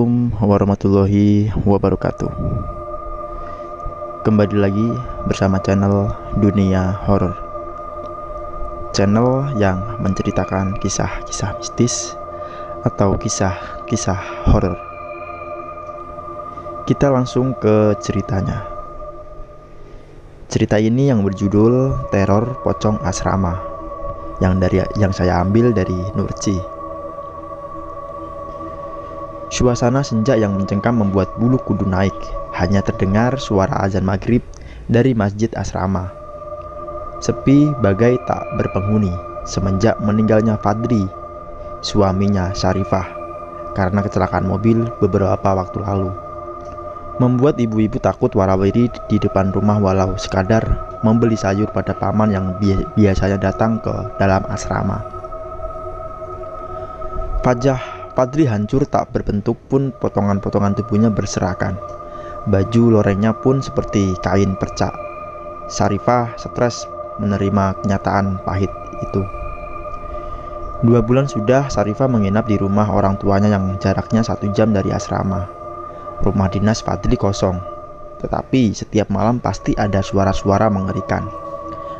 Assalamualaikum warahmatullahi wabarakatuh. Kembali lagi bersama channel Dunia Horor, channel yang menceritakan kisah-kisah mistis atau kisah-kisah horor. Kita langsung ke ceritanya. Cerita ini yang berjudul Teror Pocong Asrama, yang saya ambil dari Nurci. Suasana senja yang mencengkam membuat bulu kudu naik. Hanya terdengar suara azan maghrib dari masjid asrama. Sepi bagai tak berpenghuni semenjak meninggalnya Fadli, suaminya Syarifah, karena kecelakaan mobil beberapa waktu lalu. Membuat ibu-ibu takut warawiri di depan rumah walau sekadar membeli sayur pada paman yang biasanya datang ke dalam asrama. Fadli hancur tak berbentuk pun potongan-potongan tubuhnya berserakan. Baju lorengnya pun seperti kain perca. Syarifah stres menerima kenyataan pahit itu. 2 bulan sudah Syarifah menginap di rumah orang tuanya yang jaraknya 1 jam dari asrama. Rumah dinas Fadli kosong, tetapi setiap malam pasti ada suara-suara mengerikan.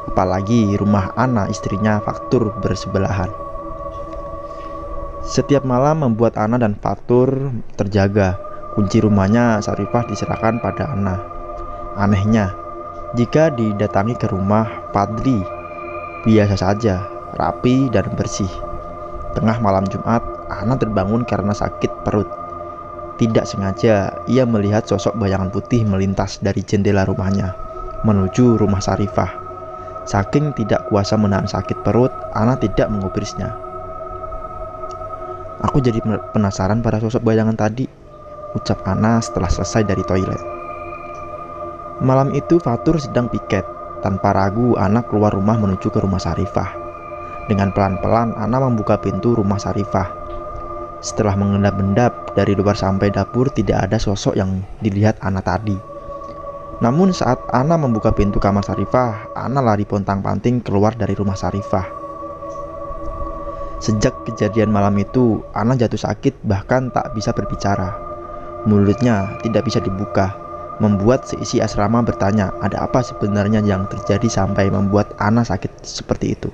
Apalagi rumah Ana, istrinya, Faktur bersebelahan. Setiap malam membuat Ana dan Fatur terjaga. Kunci rumahnya Syarifah diserahkan pada Ana. Anehnya, jika didatangi ke rumah Fadli, biasa saja, rapi dan bersih. Tengah malam Jumat, Ana terbangun karena sakit perut. Tidak sengaja, ia melihat sosok bayangan putih melintas dari jendela rumahnya menuju rumah Syarifah. Saking tidak kuasa menahan sakit perut, Ana tidak mengubrisnya. "Aku jadi penasaran pada sosok bayangan tadi," ucap Ana setelah selesai dari toilet. Malam itu Fatur sedang piket. Tanpa ragu, Ana keluar rumah menuju ke rumah Syarifah. Dengan pelan-pelan, Ana membuka pintu rumah Syarifah. Setelah mengendap-endap dari luar sampai dapur, tidak ada sosok yang dilihat Ana tadi. Namun saat Ana membuka pintu kamar Syarifah, Ana lari pontang-panting keluar dari rumah Syarifah. Sejak kejadian malam itu, Ana jatuh sakit bahkan tak bisa berbicara. Mulutnya tidak bisa dibuka, membuat seisi asrama bertanya ada apa sebenarnya yang terjadi sampai membuat Ana sakit seperti itu.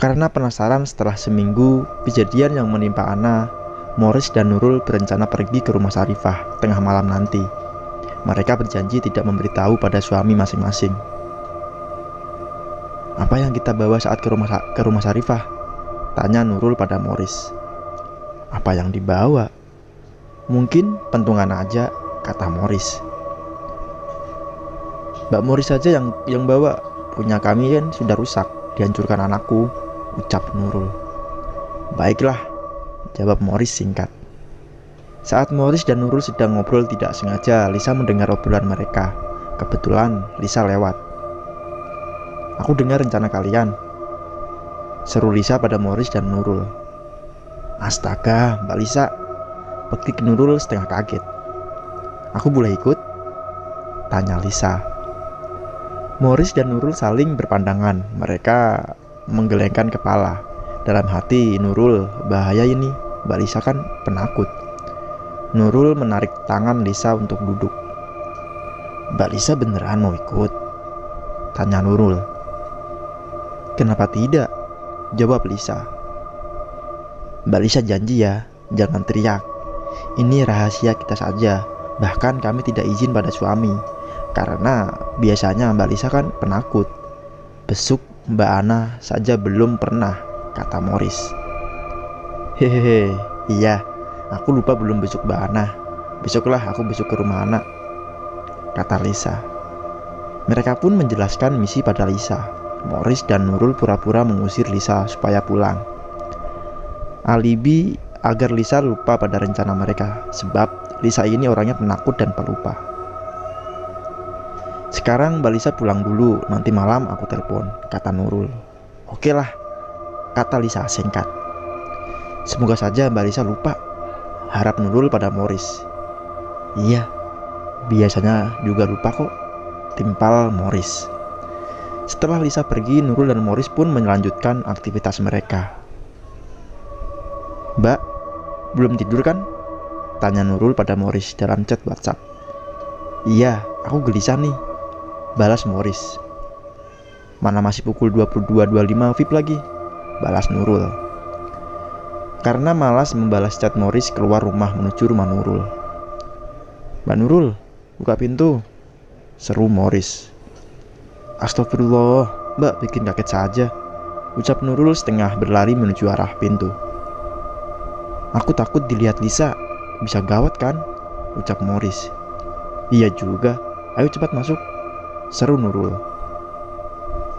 Karena penasaran, setelah seminggu kejadian yang menimpa Ana, Morris dan Nurul berencana pergi ke rumah Syarifah tengah malam nanti. Mereka berjanji tidak memberitahu pada suami masing-masing. "Apa yang kita bawa saat ke rumah Syarifah?" tanya Nurul pada Morris. "Apa yang dibawa? Mungkin pentungan aja," kata Morris. "Mbak Morris saja yang bawa. Punya kami kan sudah rusak, dihancurkan anakku," ucap Nurul. "Baiklah," jawab Morris singkat. Saat Morris dan Nurul sedang ngobrol, tidak sengaja Lisa mendengar obrolan mereka. Kebetulan Lisa lewat. "Aku dengar rencana kalian," seru Lisa pada Morris dan Nurul. "Astaga, Mbak Lisa," pekik Nurul setengah kaget. "Aku boleh ikut?" tanya Lisa. Morris dan Nurul saling berpandangan. Mereka menggelengkan kepala. Dalam hati Nurul, bahaya ini, Mbak Lisa kan penakut. Nurul menarik tangan Lisa untuk duduk. "Mbak Lisa beneran mau ikut?" tanya Nurul. "Kenapa tidak?" jawab Lisa. "Mbak Lisa janji ya, jangan teriak. Ini rahasia kita saja. Bahkan kami tidak izin pada suami. Karena biasanya Mbak Lisa kan penakut. Besuk Mbak Ana saja belum pernah," kata Morris. "Hehehe, iya, aku lupa belum besuk Mbak Ana. Besoklah aku besok ke rumah Ana," kata Lisa. Mereka pun menjelaskan misi pada Lisa. Morris dan Nurul pura-pura mengusir Lisa supaya pulang. Alibi agar Lisa lupa pada rencana mereka, sebab Lisa ini orangnya penakut dan pelupa. "Sekarang Mbak Lisa pulang dulu, nanti malam aku telepon," kata Nurul. "Oke lah," kata Lisa singkat. "Semoga saja Mbak Lisa lupa," harap Nurul pada Morris. "Iya, biasanya juga lupa kok," timpal Morris. Setelah Lisa pergi, Nurul dan Morris pun melanjutkan aktivitas mereka. "Mbak, Belum tidur kan? Tanya Nurul pada Morris dalam chat WhatsApp. Iya, aku gelisah nih, balas Morris. Mana masih pukul 22.25 VIP lagi, balas Nurul. Karena malas membalas chat Morris, keluar rumah menuju rumah Nurul. Mbak Nurul, buka pintu, seru Morris. Astagfirullah, Mbak bikin kaget saja, ucap Nurul setengah berlari menuju arah pintu. Aku takut dilihat Lisa, bisa gawat kan, ucap Morris. Iya juga, ayo cepat masuk, seru Nurul.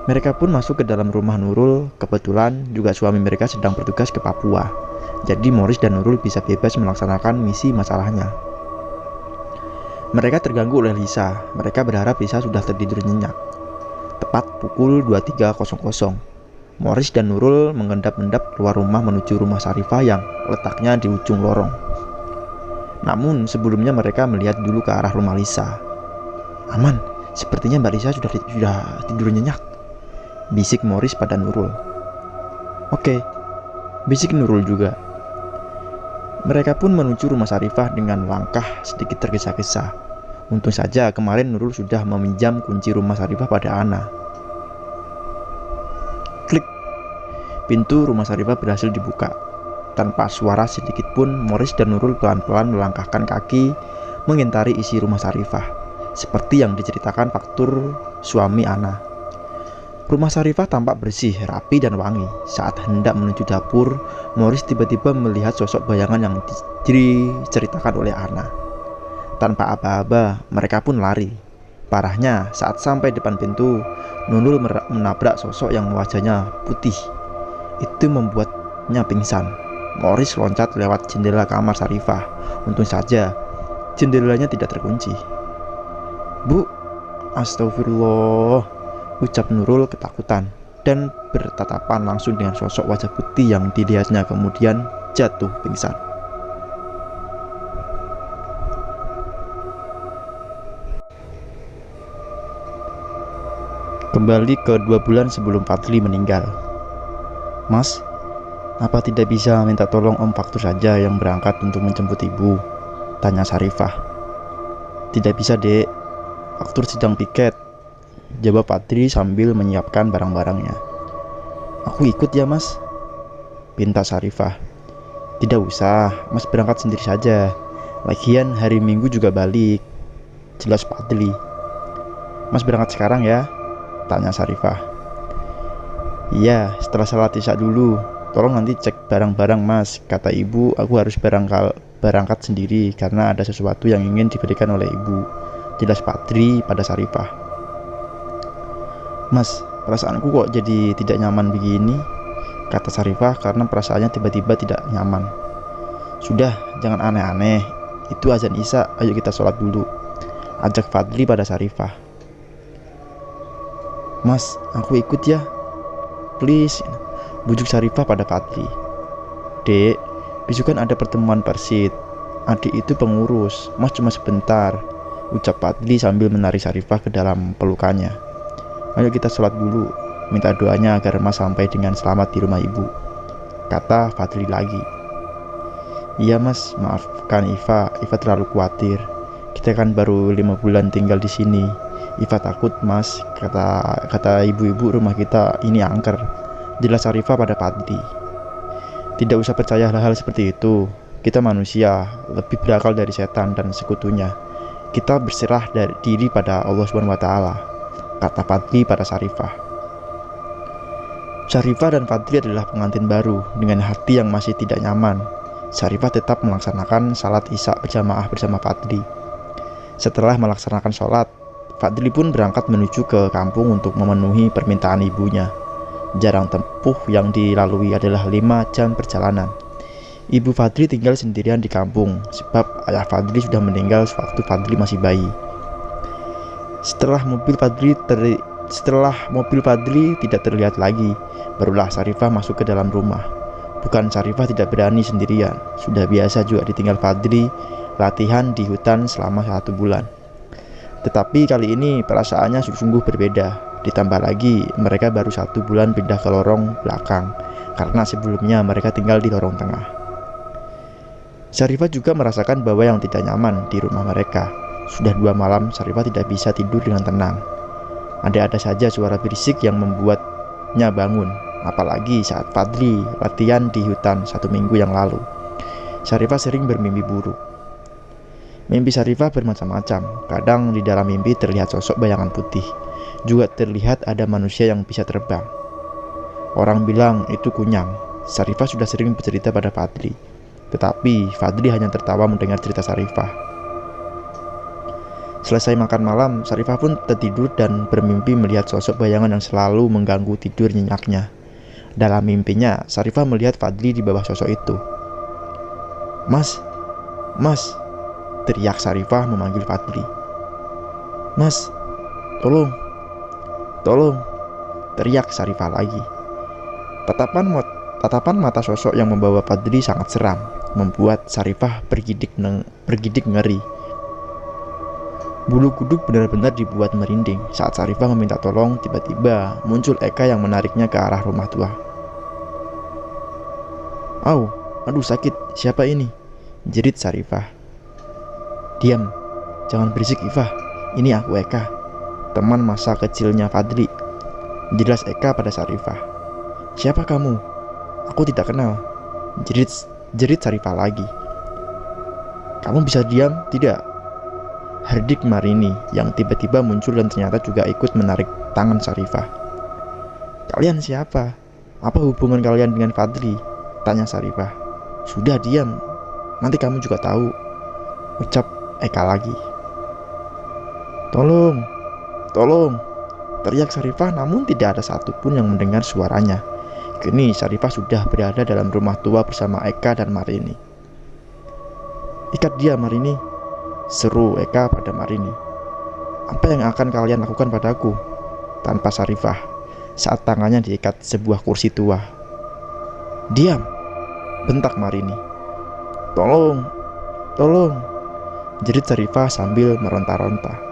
Mereka pun masuk ke dalam rumah Nurul. Kebetulan juga suami mereka sedang bertugas ke Papua, jadi Morris dan Nurul bisa bebas melaksanakan misi masalahnya. Mereka terganggu oleh Lisa. Mereka berharap Lisa sudah tertidur nyenyak. Tepat pukul 23.00, Morris dan Nurul mengendap-endap keluar rumah menuju rumah Sarifah yang letaknya di ujung lorong. Namun sebelumnya mereka melihat dulu ke arah rumah Lisa. Aman, sepertinya Mbak Lisa sudah tidur nyenyak, bisik Morris pada Nurul. Oke, bisik Nurul juga. Mereka pun menuju rumah Sarifah dengan langkah sedikit tergesa-gesa. Untung saja kemarin Nurul sudah meminjam kunci rumah Sarifah pada Ana. Klik, pintu rumah Sarifah berhasil dibuka. Tanpa suara sedikit pun, Morris dan Nurul pelan-pelan melangkahkan kaki mengintari isi rumah Sarifah, seperti yang diceritakan faktur suami Ana. Rumah Sarifah tampak bersih, rapi, dan wangi. Saat hendak menuju dapur, Morris tiba-tiba melihat sosok bayangan yang diceritakan oleh Ana. Tanpa aba-aba, mereka pun lari. Parahnya, saat sampai depan pintu, Nurul menabrak sosok yang wajahnya putih. Itu membuatnya pingsan. Morris loncat lewat jendela kamar Sarifah. Untung saja, jendelanya tidak terkunci. Bu, astagfirullah, ucap Nurul ketakutan dan bertatapan langsung dengan sosok wajah putih yang dilihatnya, kemudian jatuh pingsan. Kembali ke 2 bulan sebelum Fadli meninggal. Mas, apa tidak bisa minta tolong Om Faktur saja yang berangkat untuk menjemput ibu? Tanya Sarifah. Tidak bisa, Dek. Faktur sedang piket, jawab Fadli sambil menyiapkan barang-barangnya. Aku ikut ya, Mas, pinta Sarifah. Tidak usah, Mas berangkat sendiri saja. Lagian hari Minggu juga balik, jelas Fadli. Mas berangkat sekarang ya? Tanya Sarifah. Iya, setelah salat isya dulu. Tolong nanti cek barang-barang, Mas. Kata ibu, aku harus berangkat sendiri karena ada sesuatu yang ingin diberikan oleh ibu, jelas Fadli pada Sarifah. Mas, perasaanku kok jadi tidak nyaman begini, kata Sarifah karena perasaannya tiba-tiba tidak nyaman. Sudah, jangan aneh-aneh. Itu azan isya, ayo kita sholat dulu, ajak Fadli pada Sarifah. Mas, aku ikut ya, please, bujuk Sarifah pada Fadli. Dek, besok kan ada pertemuan Persid. Adik itu pengurus, Mas cuma sebentar, ucap Fadli sambil menarik Sarifah ke dalam pelukannya. Ayo kita sholat dulu, minta doanya agar Mas sampai dengan selamat di rumah ibu, kata Fadli lagi. Iya Mas, maafkan Iva terlalu khawatir. Kita kan baru 5 bulan tinggal di sini. Iva takut Mas, kata ibu-ibu rumah kita ini angker, jelas Sarifah pada Fadli. Tidak usah percaya hal-hal seperti itu. Kita manusia, lebih berakal dari setan dan sekutunya. Kita berserah diri pada Allah SWT, kata Fadli pada Sarifah. Sarifah dan Fadli adalah pengantin baru. Dengan hati yang masih tidak nyaman, Sarifah tetap melaksanakan salat isya berjamaah bersama Fadli. Setelah melaksanakan sholat, Fadli pun berangkat menuju ke kampung untuk memenuhi permintaan ibunya. Jarak tempuh yang dilalui adalah 5 jam perjalanan. Ibu Fadli tinggal sendirian di kampung sebab ayah Fadli sudah meninggal sewaktu Fadli masih bayi. Setelah mobil Fadli tidak terlihat lagi, barulah Sarifah masuk ke dalam rumah. Bukan Sarifah tidak berani sendirian, sudah biasa juga ditinggal Fadli latihan di hutan selama 1 bulan. Tetapi kali ini perasaannya sungguh berbeda. Ditambah lagi mereka baru 1 bulan pindah ke lorong belakang, karena sebelumnya mereka tinggal di lorong tengah. Syarifah juga merasakan bau yang tidak nyaman di rumah mereka. Sudah 2 malam Syarifah tidak bisa tidur dengan tenang. Ada saja suara berisik yang membuatnya bangun, apalagi saat Fadli latihan di hutan 1 minggu yang lalu. Syarifah sering bermimpi buruk. Mimpi Syarifah bermacam-macam. Kadang di dalam mimpi terlihat sosok bayangan putih. Juga terlihat ada manusia yang bisa terbang. Orang bilang itu kunyang. Syarifah sudah sering bercerita pada Fadli. Tetapi Fadli hanya tertawa mendengar cerita Syarifah. Selesai makan malam, Syarifah pun tertidur dan bermimpi melihat sosok bayangan yang selalu mengganggu tidur nyenyaknya. Dalam mimpinya, Syarifah melihat Fadli di bawah sosok itu. "Mas, Mas," teriak Syarifah memanggil Fadli. "Mas, tolong, tolong," teriak Syarifah lagi. Tatapan mata sosok yang membawa Fadli sangat seram, membuat Syarifah bergidik ngeri. Bulu kuduk benar-benar dibuat merinding. Saat Syarifah meminta tolong, tiba-tiba muncul Eka yang menariknya ke arah rumah tua. "Au, aduh sakit, siapa ini?" jerit Syarifah. "Diam, jangan berisik Ifah, ini aku Eka, teman masa kecilnya Fadli," jelas Eka pada Syarifah. "Siapa kamu? Aku tidak kenal," jerit Syarifah lagi. "Kamu bisa diam, tidak?" Hardik Marini yang tiba-tiba muncul dan ternyata juga ikut menarik tangan Syarifah. "Kalian siapa? Apa hubungan kalian dengan Fadli?" tanya Syarifah. "Sudah diam, nanti kamu juga tahu," ucap Eka lagi. "Tolong, tolong," teriak Syarifah, namun tidak ada satupun yang mendengar suaranya. Kini Syarifah sudah berada dalam rumah tua bersama Eka dan Marini. "Ikat dia Marini," seru Eka pada Marini. "Apa yang akan kalian lakukan padaku?" tanpa Syarifah saat tangannya diikat sebuah kursi tua. "Diam," bentak Marini. "Tolong, tolong," jerit Syarifah sambil meronta-ronta.